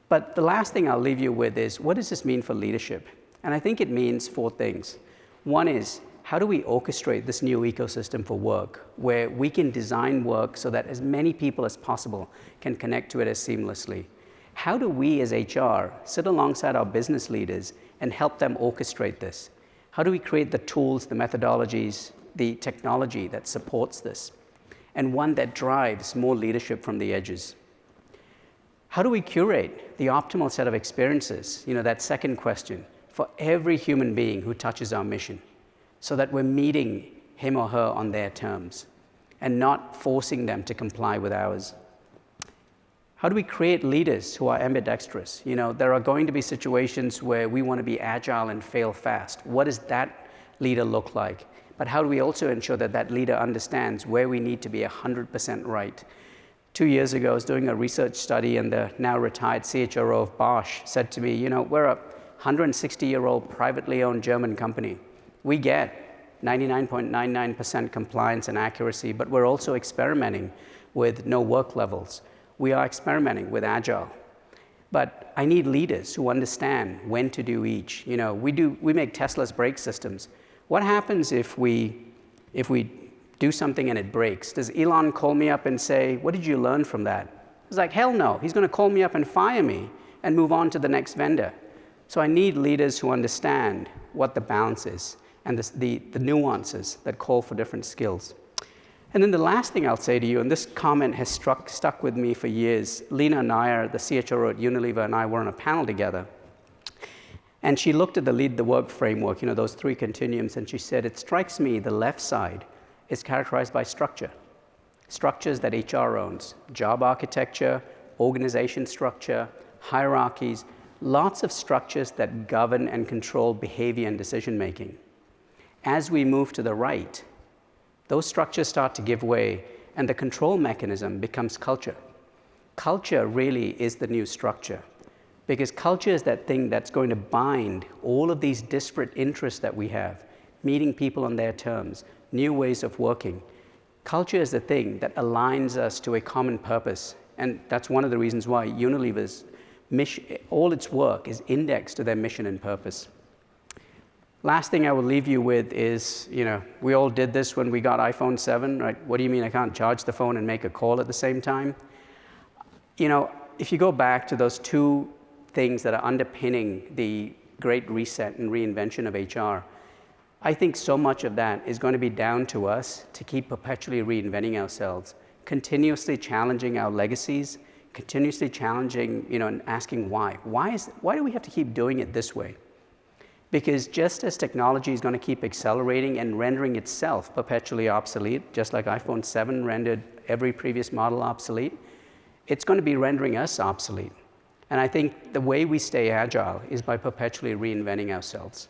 But the last thing I'll leave you with is, what does this mean for leadership? And I think it means 4 things. One is, how do we orchestrate this new ecosystem for work, where we can design work so that as many people as possible can connect to it as seamlessly? How do we as HR sit alongside our business leaders and help them orchestrate this? How do we create the tools, the methodologies, the technology that supports this, and one that drives more leadership from the edges? How do we curate the optimal set of experiences, that second question, for every human being who touches our mission, so that we're meeting him or her on their terms and not forcing them to comply with ours? How do we create leaders who are ambidextrous? There are going to be situations where we want to be agile and fail fast. What does that leader look like? But how do we also ensure that that leader understands where we need to be 100% right? 2 years ago, I was doing a research study, and the now retired CHRO of Bosch said to me, we're a 160-year-old privately owned German company. We get 99.99% compliance and accuracy, but we're also experimenting with no work levels. We are experimenting with agile. But I need leaders who understand when to do each. We make Tesla's brake systems. What happens if we do something and it breaks? Does Elon call me up and say, what did you learn from that? It's like, hell no. He's going to call me up and fire me and move on to the next vendor. So I need leaders who understand what the balance is and the nuances that call for different skills. And then the last thing I'll say to you, and this comment has stuck with me for years. Lena Nair, the CHRO at Unilever, and I were on a panel together. And she looked at the Lead the Work framework, those 3 continuums, and she said, it strikes me the left side is characterized by structure. Structures that HR owns, job architecture, organization structure, hierarchies, lots of structures that govern and control behavior and decision making. As we move to the right, those structures start to give way, and the control mechanism becomes culture. Culture really is the new structure, because culture is that thing that's going to bind all of these disparate interests that we have, meeting people on their terms, new ways of working. Culture is the thing that aligns us to a common purpose, and that's one of the reasons why Unilever's mission, all its work is indexed to their mission and purpose. Last thing I will leave you with is, we all did this when we got iPhone 7, right? What do you mean I can't charge the phone and make a call at the same time? If you go back to those 2 things that are underpinning the great reset and reinvention of HR, I think so much of that is going to be down to us to keep perpetually reinventing ourselves, continuously challenging our legacies, continuously challenging, and asking why. Why do we have to keep doing it this way? Because just as technology is going to keep accelerating and rendering itself perpetually obsolete, just like iPhone 7 rendered every previous model obsolete, it's going to be rendering us obsolete. And I think the way we stay agile is by perpetually reinventing ourselves.